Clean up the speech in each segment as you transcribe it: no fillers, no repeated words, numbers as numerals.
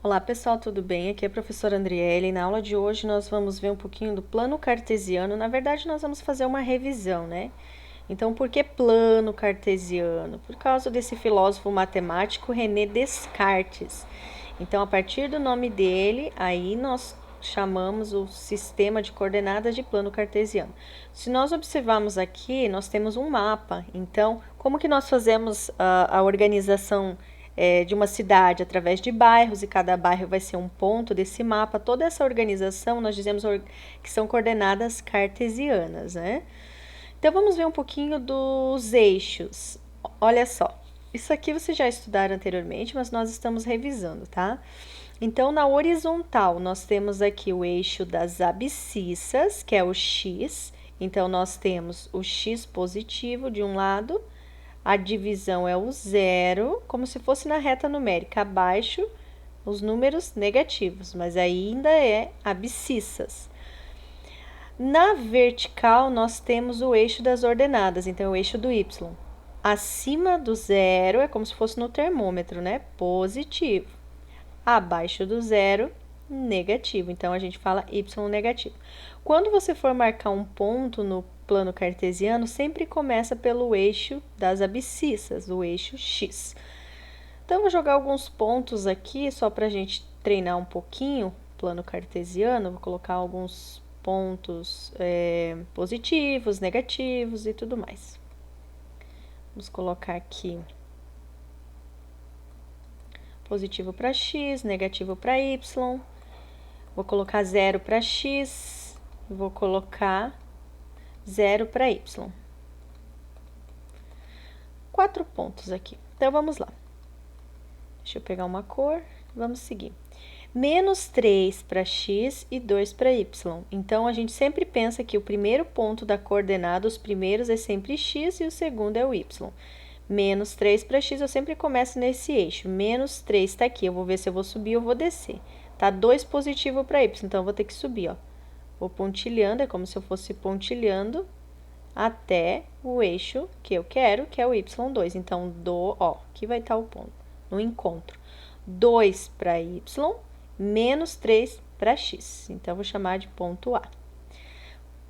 Olá pessoal, tudo bem? Aqui é a professora Andriele. Na aula de hoje nós vamos ver um pouquinho do plano cartesiano. Na verdade, nós vamos fazer uma revisão, né? Então, por que plano cartesiano? Por causa desse filósofo matemático René Descartes. Então, a partir do nome dele, aí nós chamamos o sistema de coordenadas de plano cartesiano. Se nós observarmos aqui, nós temos um mapa. Então, como que nós fazemos a organização de uma cidade através de bairros, e cada bairro vai ser um ponto desse mapa? Toda essa organização nós dizemos que são coordenadas cartesianas, né? Então vamos ver um pouquinho dos eixos. Olha só, isso aqui vocês já estudaram anteriormente, mas nós estamos revisando, tá? Então, na horizontal, nós temos aqui o eixo das abscissas, que é o x. Então, nós temos o x positivo de um lado, a divisão é o zero, como se fosse na reta numérica, abaixo os números negativos, mas ainda é abscissas. Na vertical, nós temos o eixo das ordenadas, então o eixo do y. Acima do zero é como se fosse no termômetro, né? Positivo. Abaixo do zero, negativo. Então, a gente fala y negativo. Quando você for marcar um ponto no plano cartesiano, sempre começa pelo eixo das abscissas, o eixo x. Então, eu vou jogar alguns pontos aqui, só para a gente treinar um pouquinho o plano cartesiano. Vou colocar alguns pontos positivos, negativos e tudo mais. Vamos colocar aqui positivo para x, negativo para y. Vou colocar 0 para x, vou colocar 0 para y. 4 pontos aqui. Então, vamos lá. Deixa eu pegar uma cor, vamos seguir. Menos 3 para x e 2 para y. Então, a gente sempre pensa que o primeiro ponto da coordenada, os primeiros é sempre x e o segundo é o y. Menos 3 para x, eu sempre começo nesse eixo. Menos 3 está aqui, eu vou ver se eu vou subir ou vou descer. Tá 2 positivo para y, então eu vou ter que subir, ó. Vou pontilhando, é como se eu fosse pontilhando até o eixo que eu quero, que é o y2. Então, aqui vai estar o ponto, no encontro. 2 para y, menos 3 para x. Então, eu vou chamar de ponto A.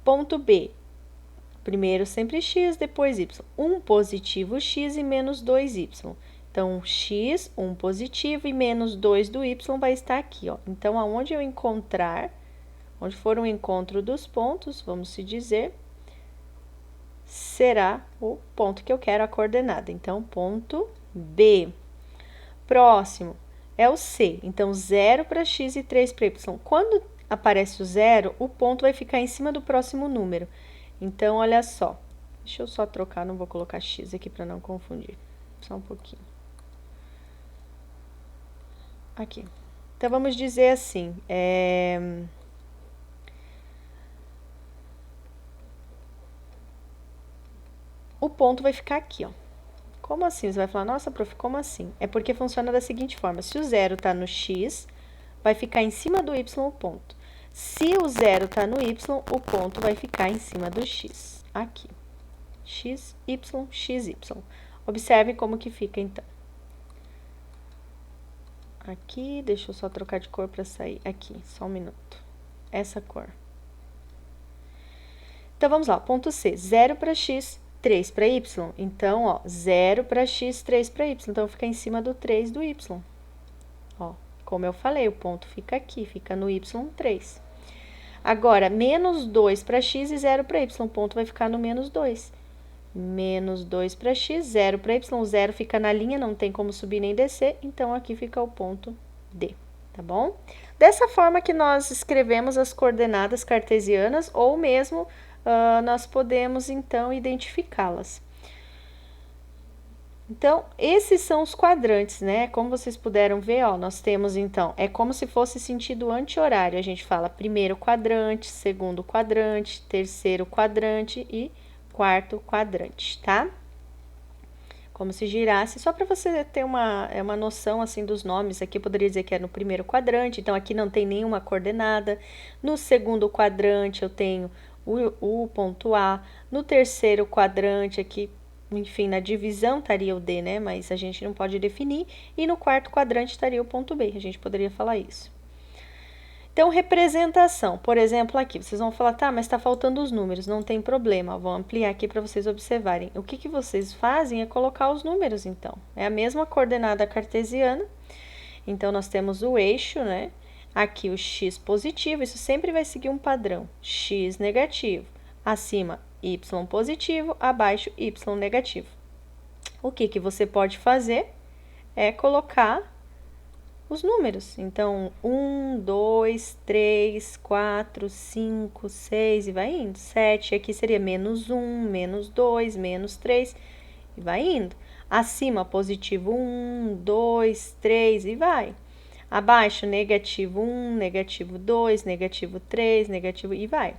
Ponto B. Primeiro sempre x, depois y. 1 positivo x e menos 2y. Então, x, 1 positivo e menos 2 do y vai estar aqui, ó. Então, aonde eu encontrar, onde for o encontro dos pontos, vamos se dizer, será o ponto que eu quero, a coordenada. Então, ponto B. Próximo é o C. Então, 0 para x e 3 para y. Quando aparece o 0, o ponto vai ficar em cima do próximo número. Então, olha só. Deixa eu só trocar, não vou colocar x aqui para não confundir. Só um pouquinho. Aqui. Então, vamos dizer assim, o ponto vai ficar aqui, ó. Como assim? Você vai falar, nossa, prof, como assim? É porque funciona da seguinte forma, se o 0 está no x, vai ficar em cima do y o ponto. Se o 0 está no y, o ponto vai ficar em cima do x. Aqui. X, y, x, y. Observe como que fica, então. Aqui, deixa eu só trocar de cor para sair. Aqui, só um minuto. Essa cor. Então, vamos lá. Ponto C. 0 para x, 3 para y. Então, ó, 0 para x, 3 para y. Então, fica em cima do 3 do y. Ó, como eu falei, o ponto fica aqui, fica no y3. Agora, menos 2 para x e 0 para y. O ponto vai ficar no menos 2. Menos 2 para x, 0 para y. O 0 fica na linha, não tem como subir nem descer. Então, aqui fica o ponto D, tá bom? Dessa forma que nós escrevemos as coordenadas cartesianas, ou mesmo nós podemos, então, identificá-las. Então, esses são os quadrantes, né? Como vocês puderam ver, ó, nós temos, então, é como se fosse sentido anti-horário. A gente fala primeiro quadrante, segundo quadrante, terceiro quadrante e quarto quadrante, tá? Como se girasse, só para você ter uma noção, assim, dos nomes. Aqui eu poderia dizer que é no primeiro quadrante, então aqui não tem nenhuma coordenada. No segundo quadrante eu tenho o ponto A. No terceiro quadrante aqui enfim, na divisão estaria o D, né? Mas a gente não pode definir. E no quarto quadrante estaria o ponto B. A gente poderia falar isso. Então, representação. Por exemplo, aqui, vocês vão falar, tá, mas está faltando os números. Não tem problema. Vou ampliar aqui para vocês observarem. O que vocês fazem é colocar os números, então. É a mesma coordenada cartesiana. Então, nós temos o eixo, né? Aqui o x positivo, isso sempre vai seguir um padrão. X negativo. Acima, y positivo. Abaixo, y negativo. O que você pode fazer é colocar os números. Então, 1, 2, 3, 4, 5, 6 e vai indo. 7 aqui seria menos 1, menos 2, menos 3 e vai indo. Acima, positivo 1, 2, 3 e vai. Abaixo, negativo 1, negativo 2, negativo 3, negativo e vai.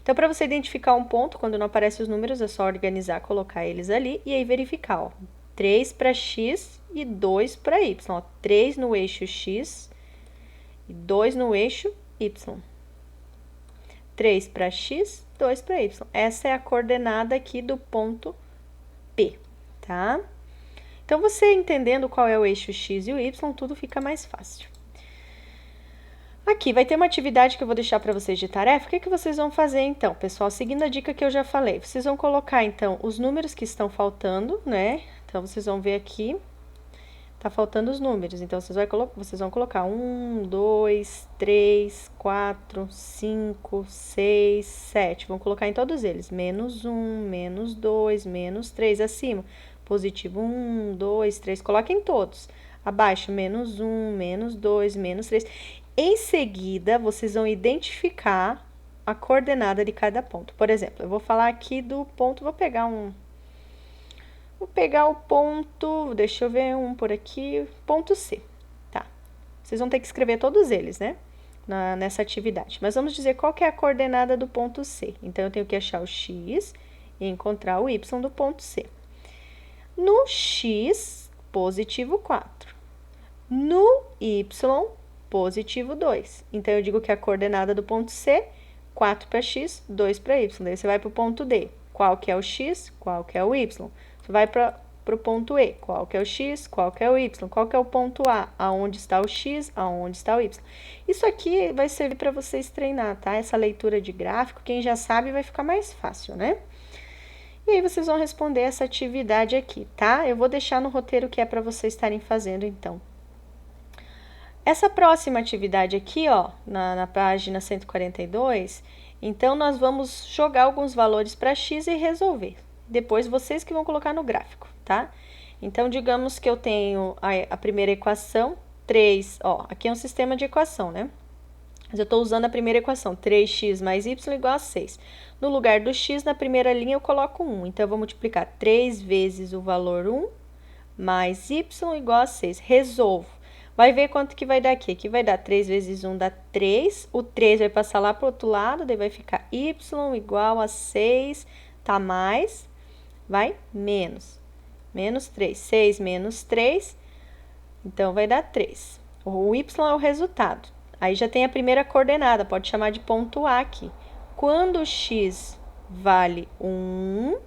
Então, para você identificar um ponto, quando não aparecem os números, é só organizar, colocar eles ali e aí verificar, ó. 3 para x e 2 para y. Ó, 3 no eixo x e 2 no eixo y. 3 para x, 2 para y. Essa é a coordenada aqui do ponto P, tá? Então, você entendendo qual é o eixo x e o y, tudo fica mais fácil. Aqui vai ter uma atividade que eu vou deixar para vocês de tarefa. O que vocês vão fazer então, pessoal? Seguindo a dica que eu já falei, vocês vão colocar então os números que estão faltando, né? Então, vocês vão ver aqui, tá faltando os números. Então, vocês vão colocar 1, 2, 3, 4, 5, 6, 7. Vão colocar em todos eles. Menos 1, menos 2, menos 3 acima. Positivo 1, 2, 3. Coloquem todos. Abaixo, menos 1, menos 2, menos 3. Em seguida, vocês vão identificar a coordenada de cada ponto. Por exemplo, eu vou falar aqui do ponto, vou pegar o ponto, deixa eu ver um por aqui, ponto C, tá? Vocês vão ter que escrever todos eles, né? Nessa atividade. Mas vamos dizer qual que é a coordenada do ponto C. Então, eu tenho que achar o x e encontrar o y do ponto C. No x, positivo 4. No y, positivo 2. Então, eu digo que a coordenada do ponto C, 4 para x, 2 para y. Daí, você vai para o ponto D. Qual que é o x? Qual que é o y? Você vai para o ponto E. Qual que é o x? Qual que é o y? Qual que é o ponto A? Aonde está o x? Aonde está o y? Isso aqui vai servir para vocês treinar, tá? Essa leitura de gráfico, quem já sabe vai ficar mais fácil, né? E aí, vocês vão responder essa atividade aqui, tá? Eu vou deixar no roteiro que é para vocês estarem fazendo, então. Essa próxima atividade aqui, ó, na página 142, então, nós vamos jogar alguns valores para x e resolver. Depois, vocês que vão colocar no gráfico, tá? Então, digamos que eu tenho a primeira equação, 3, ó, aqui é um sistema de equação, né? Mas eu estou usando a primeira equação, 3x mais y igual a 6. No lugar do x, na primeira linha, eu coloco 1. Então, eu vou multiplicar 3 vezes o valor 1 mais y igual a 6. Resolvo. Vai ver quanto que vai dar aqui. Aqui vai dar 3 vezes 1 dá 3. O 3 vai passar lá para o outro lado, daí vai ficar y igual a 6, tá mais, vai menos. Menos 3. 6 menos 3, então vai dar 3. O y é o resultado. Aí já tem a primeira coordenada, pode chamar de ponto A aqui. Quando o x vale 1,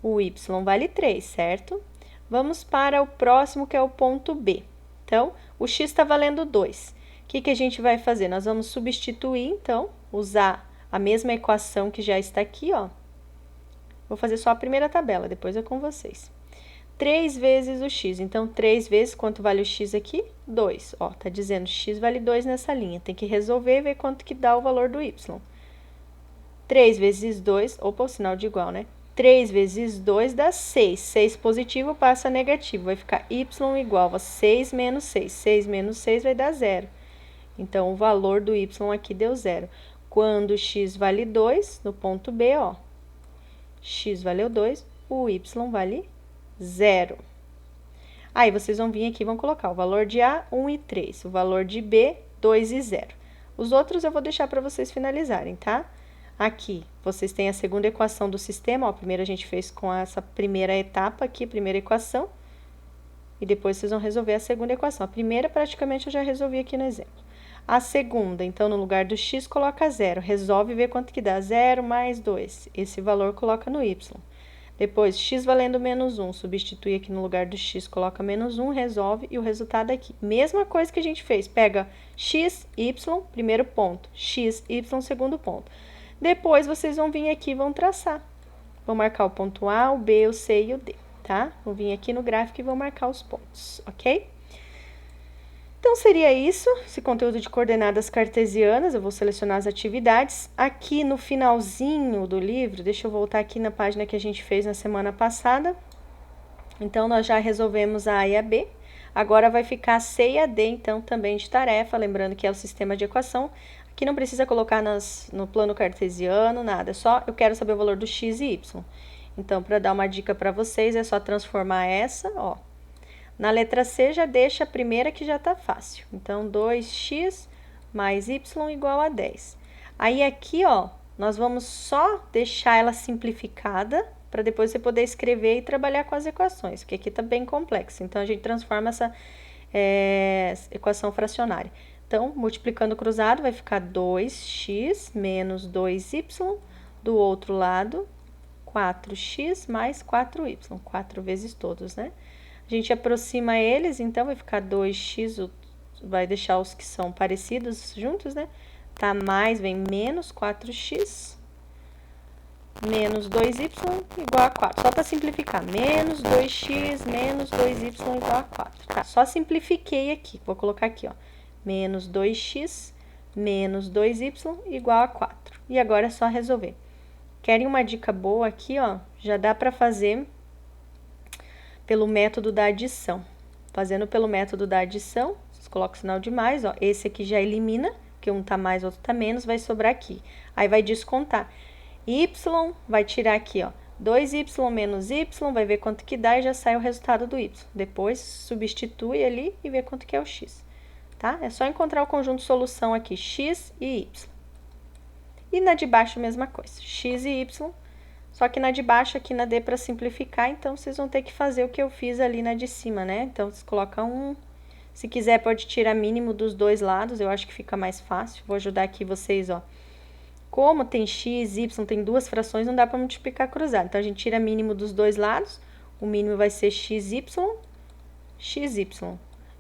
o y vale 3, certo? Vamos para o próximo, que é o ponto B. Então, o x está valendo 2. O que a gente vai fazer? Nós vamos substituir, então, usar a mesma equação que já está aqui, ó. Vou fazer só a primeira tabela, depois é com vocês. 3 vezes o x. Então, 3 vezes, quanto vale o x aqui? 2. Ó, tá dizendo x vale 2 nessa linha. Tem que resolver e ver quanto que dá o valor do y. 3 vezes 2, opa, o sinal de igual, né? 3 vezes 2 dá 6. 6 positivo passa negativo. Vai ficar y igual a 6 menos 6. 6 menos 6 vai dar 0. Então, o valor do y aqui deu 0. Quando x vale 2, no ponto B, ó, x valeu 2, o y vale 0. Aí, vocês vão vir aqui e vão colocar o valor de A, 1 e 3. O valor de B, 2 e 0. Os outros eu vou deixar para vocês finalizarem, tá? Aqui, vocês têm a segunda equação do sistema, ó, primeiro a gente fez com essa primeira etapa aqui, primeira equação, e depois vocês vão resolver a segunda equação. A primeira, praticamente, eu já resolvi aqui no exemplo. A segunda, então, no lugar do x, coloca 0. Resolve ver quanto que dá. 0 mais 2. Esse valor coloca no y. Depois, x valendo menos 1, substitui aqui no lugar do x, coloca menos 1, resolve, e o resultado aqui. Mesma coisa que a gente fez, pega x, y, primeiro ponto, x, y, segundo ponto. Depois, vocês vão vir aqui e vão traçar. Vão marcar o ponto A, o B, o C e o D, tá? Vão vir aqui no gráfico e vão marcar os pontos, ok? Então, seria isso, esse conteúdo de coordenadas cartesianas. Eu vou selecionar as atividades. Aqui no finalzinho do livro, deixa eu voltar aqui na página que a gente fez na semana passada. Então, nós já resolvemos a A e a B. Agora vai ficar a C e a D, então, também de tarefa. Lembrando que é o sistema de equação. Aqui não precisa colocar no plano cartesiano, nada. É só eu quero saber o valor do x e y. Então, para dar uma dica para vocês, é só transformar essa, ó. Na letra C, já deixa a primeira que já está fácil. Então, 2x mais y igual a 10. Aí, aqui, ó, nós vamos só deixar ela simplificada, para depois você poder escrever e trabalhar com as equações, porque aqui está bem complexo. Então, a gente transforma essa equação fracionária. Então, multiplicando cruzado, vai ficar 2x menos 2y. Do outro lado, 4x mais 4y. 4 vezes todos, né? A gente aproxima eles, então vai ficar 2x, vai deixar os que são parecidos juntos, né? Tá mais, vem menos 4x, menos 2y igual a 4. Só para simplificar, menos 2x, menos 2y igual a 4. Tá? Só simplifiquei aqui, vou colocar aqui, ó. Menos 2x, menos 2y igual a 4. E agora é só resolver. Querem uma dica boa aqui, ó? Já dá para fazer pelo método da adição. Fazendo pelo método da adição, vocês colocam o sinal de mais, ó. Esse aqui já elimina, porque um tá mais, outro tá menos, vai sobrar aqui. Aí vai descontar. Y vai tirar aqui, ó. 2y menos y, vai ver quanto que dá e já sai o resultado do y. Depois, substitui ali e vê quanto que é o x. Tá? É só encontrar o conjunto de solução aqui, x e y. E na de baixo, a mesma coisa, x e y. Só que na de baixo, aqui na D, para simplificar, então, vocês vão ter que fazer o que eu fiz ali na de cima, né? Então, vocês colocam 1. Se quiser, pode tirar mínimo dos dois lados, eu acho que fica mais fácil. Vou ajudar aqui vocês, ó. Como tem x, y, tem duas frações, não dá para multiplicar cruzado. Então, a gente tira mínimo dos dois lados. O mínimo vai ser xy, xy.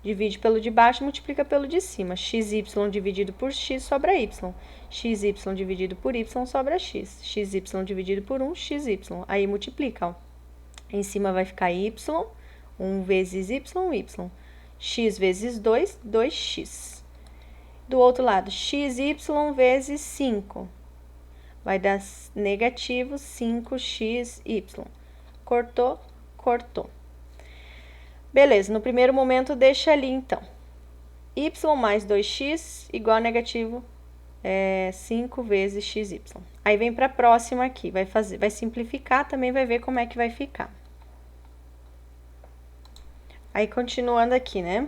Divide pelo de baixo, multiplica pelo de cima. Xy dividido por x sobra y. Xy dividido por y sobra x. Xy dividido por 1, xy. Aí multiplica, ó. Em cima vai ficar y, 1 vezes y. X vezes 2, 2x. Do outro lado, xy vezes 5. Vai dar negativo 5xy. Cortou, cortou. Beleza, no primeiro momento deixa ali, então. Y mais 2x igual a negativo 5 vezes xy. Aí vem para a próxima aqui, vai simplificar, também vai ver como é que vai ficar. Aí, continuando aqui, né?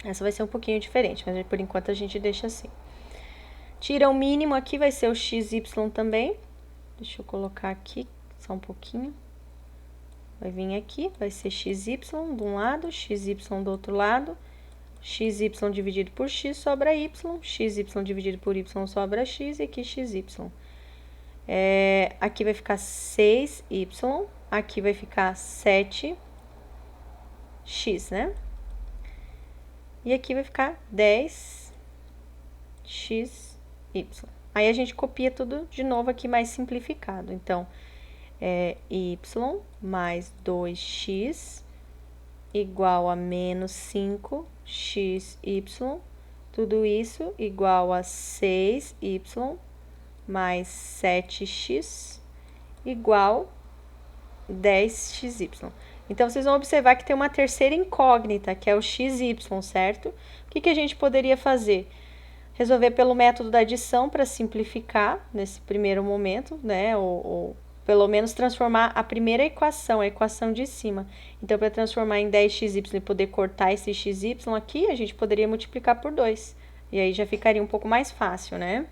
Essa vai ser um pouquinho diferente, mas por enquanto a gente deixa assim. Tira o mínimo aqui, vai ser o xy também. Deixa eu colocar aqui, só um pouquinho. Vai vir aqui, vai ser xy de um lado, xy do outro lado. Xy dividido por x sobra y. Xy dividido por y sobra x. E aqui xy. Aqui vai ficar 6y. Aqui vai ficar 7x, né? E aqui vai ficar 10xy. Aí a gente copia tudo de novo aqui mais simplificado. Então, y mais 2x igual a menos 5xy. Tudo isso igual a 6y mais 7x igual 10xy. Então, vocês vão observar que tem uma terceira incógnita, que é o xy, certo? O que a gente poderia fazer? Resolver pelo método da adição para simplificar nesse primeiro momento, né? Ou pelo menos transformar a primeira equação, a equação de cima. Então, para transformar em 10xy e poder cortar esse xy aqui, a gente poderia multiplicar por 2. E aí já ficaria um pouco mais fácil, né?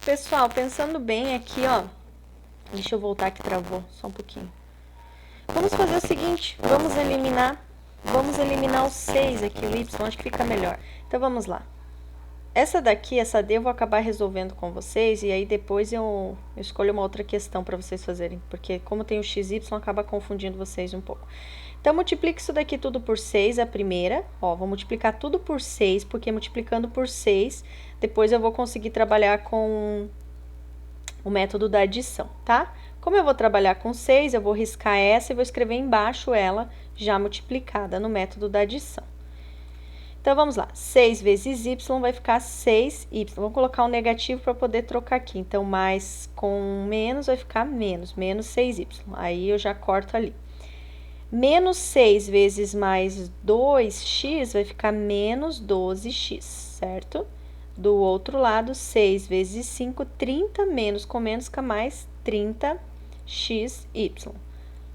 Pessoal, pensando bem aqui, ó. Deixa eu voltar que travou, só um pouquinho. Vamos fazer o seguinte, vamos eliminar o 6 aqui, o y, acho que fica melhor. Então, vamos lá. Essa daqui, essa D, eu vou acabar resolvendo com vocês, e aí depois eu escolho uma outra questão para vocês fazerem, porque como tem o x, y, acaba confundindo vocês um pouco. Então, multiplique isso daqui tudo por 6, a primeira. Ó, vou multiplicar tudo por 6, porque multiplicando por 6, depois eu vou conseguir trabalhar com o método da adição, tá? Como eu vou trabalhar com 6, eu vou riscar essa e vou escrever embaixo ela já multiplicada no método da adição. Então, vamos lá. 6 vezes y vai ficar 6y. Vou colocar um negativo para poder trocar aqui. Então, mais com menos vai ficar menos 6y. Aí, eu já corto ali. Menos 6 vezes mais 2x vai ficar menos 12x, certo? Do outro lado, 6 vezes 5, 30, menos com menos fica mais 30xy.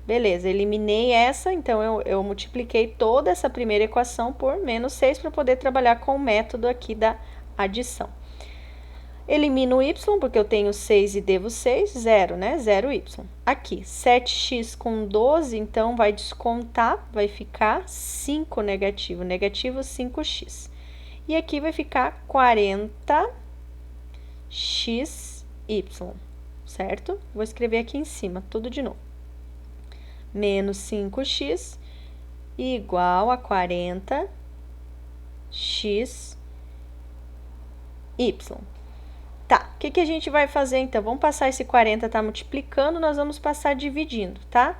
Beleza, eliminei essa, então eu multipliquei toda essa primeira equação por menos 6 para poder trabalhar com o método aqui da adição. Elimino o y, porque eu tenho 6 e devo 6, 0, né? 0y. Aqui, 7x com 12, então vai descontar, vai ficar 5 negativo, negativo 5x. E aqui vai ficar 40xy, certo? Vou escrever aqui em cima, tudo de novo. Menos 5x igual a 40xy. Tá, o que a gente vai fazer então? Vamos passar esse 40, tá multiplicando, nós vamos passar dividindo, tá?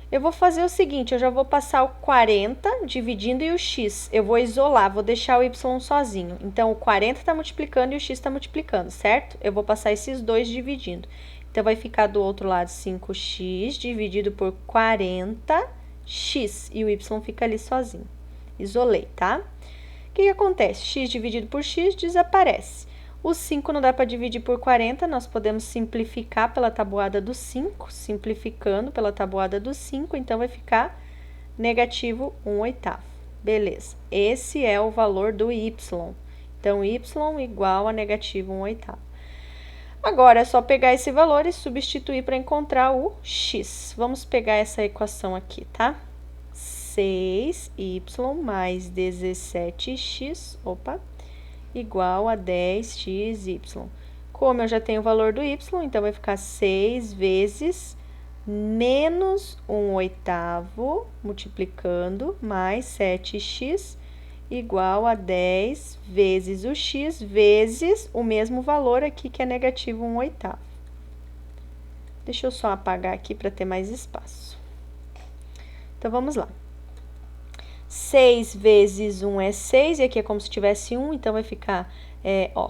Eu vou fazer o seguinte, eu já vou passar o 40 dividindo e o x. Eu vou isolar, vou deixar o y sozinho. Então, o 40 tá multiplicando e o x tá multiplicando, certo? Eu vou passar esses dois dividindo. Então, vai ficar do outro lado 5x dividido por 40x. E o y fica ali sozinho. Isolei, tá? O que acontece? X dividido por x desaparece. O 5 não dá para dividir por 40, nós podemos simplificar pela tabuada do 5, simplificando pela tabuada do 5, então vai ficar negativo 1/8. Beleza, esse é o valor do y. Então, y igual a negativo 1/8. Agora, é só pegar esse valor e substituir para encontrar o x. Vamos pegar essa equação aqui, tá? 6y mais 17x, igual a 10xy. Como eu já tenho o valor do y, então vai ficar 6 vezes menos 1/8, multiplicando, mais 7x, igual a 10 vezes o x, vezes o mesmo valor aqui, que é negativo 1/8. Deixa eu só apagar aqui para ter mais espaço. Então, vamos lá. 6 vezes 1 é 6, e aqui é como se tivesse 1, então vai ficar,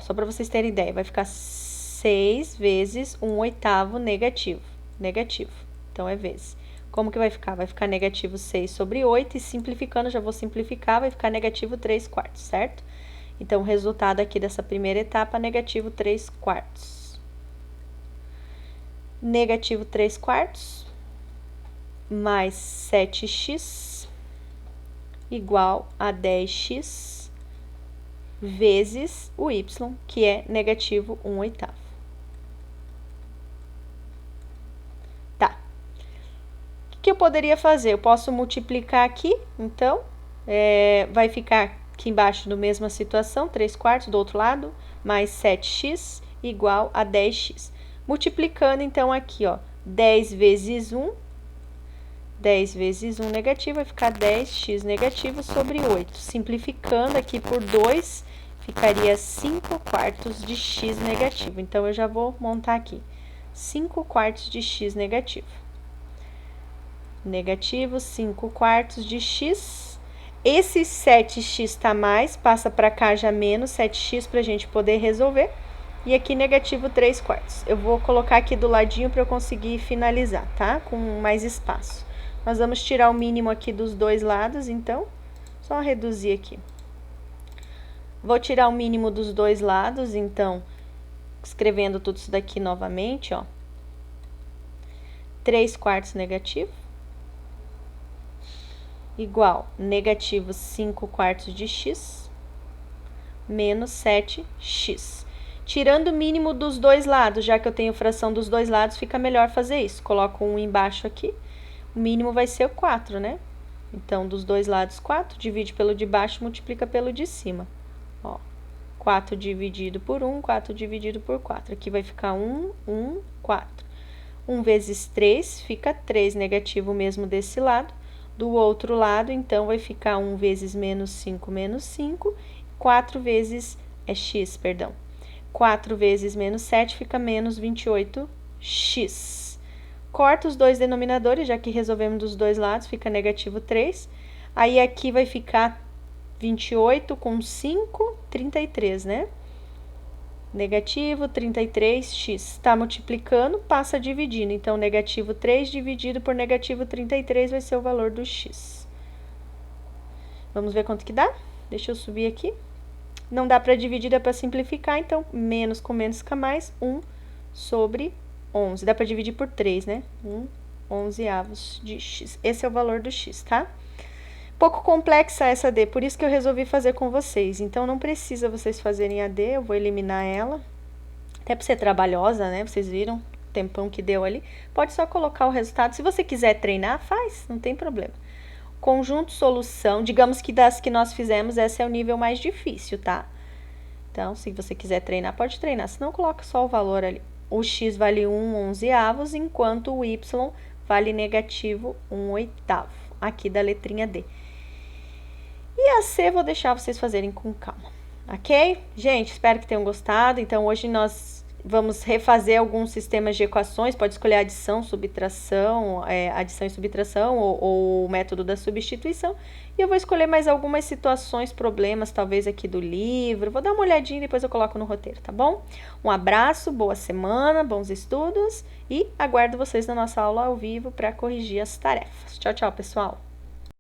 só para vocês terem ideia, vai ficar 6 vezes 1/8 negativo, então é vezes. Como que vai ficar? Vai ficar negativo 6 sobre 8, e simplificando, já vou simplificar, vai ficar negativo 3/4, certo? Então, o resultado aqui dessa primeira etapa, negativo 3/4. Negativo 3/4 mais 7x igual a 10x vezes o y, que é negativo 1/8. Tá. O que eu poderia fazer? Eu posso multiplicar aqui, então, vai ficar aqui embaixo na mesma situação, 3/4 do outro lado, mais 7x igual a 10x. Multiplicando, então, aqui, ó, 10 vezes 1, 10 vezes 1 negativo, vai ficar 10x negativo sobre 8. Simplificando aqui por 2, ficaria 5/4 de x negativo. Então, eu já vou montar aqui. 5/4 de x negativo. Negativo, 5/4 de x. Esse 7x tá mais, passa para cá já menos 7x para a gente poder resolver. E aqui, negativo 3/4. Eu vou colocar aqui do ladinho para eu conseguir finalizar, tá? Com mais espaço. Nós vamos tirar o mínimo aqui dos dois lados, então, só reduzir aqui. Vou tirar o mínimo dos dois lados, então, escrevendo tudo isso daqui novamente, ó. 3/4 negativo, igual negativo 5/4 de x, menos 7x. Tirando o mínimo dos dois lados, já que eu tenho fração dos dois lados, fica melhor fazer isso. Coloco um embaixo aqui. O mínimo vai ser o 4, né? Então, dos dois lados, 4, divide pelo de baixo, multiplica pelo de cima. Ó, 4 dividido por 1, 4 dividido por 4. Aqui vai ficar 1, 1, 4. 1 vezes 3 fica 3, negativo mesmo desse lado. Do outro lado, então, vai ficar 1 vezes menos 5, menos 5. 4 vezes, x, perdão. 4 vezes menos 7 fica menos 28x. Corta os dois denominadores, já que resolvemos dos dois lados, fica negativo 3. Aí, aqui vai ficar 28 com 5, 33, né? Negativo 33x. Está multiplicando, passa dividindo. Então, negativo 3 dividido por negativo 33 vai ser o valor do x. Vamos ver quanto que dá? Deixa eu subir aqui. Não dá para dividir, dá para simplificar. Então, menos com menos fica mais. 1 sobre 11. Dá para dividir por 3, né? 11avos de x. Esse é o valor do x, tá? Pouco complexa essa D, por isso que eu resolvi fazer com vocês. Então, não precisa vocês fazerem a D, eu vou eliminar ela. Até por ser trabalhosa, né? Vocês viram o tempão que deu ali. Pode só colocar o resultado. Se você quiser treinar, faz, não tem problema. Conjunto, solução. Digamos que das que nós fizemos, esse é o nível mais difícil, tá? Então, se você quiser treinar, pode treinar. Se não, coloca só o valor ali. O x vale 1 11avos, enquanto o y vale negativo 1 oitavo. Aqui da letrinha D. E a C vou deixar vocês fazerem com calma, ok? Gente, espero que tenham gostado. Então, hoje nós vamos refazer alguns sistemas de equações. Pode escolher adição, subtração, adição e subtração ou o método da substituição. E eu vou escolher mais algumas situações, problemas, talvez aqui do livro. Vou dar uma olhadinha e depois eu coloco no roteiro, tá bom? Um abraço, boa semana, bons estudos e aguardo vocês na nossa aula ao vivo para corrigir as tarefas. Tchau, tchau, pessoal!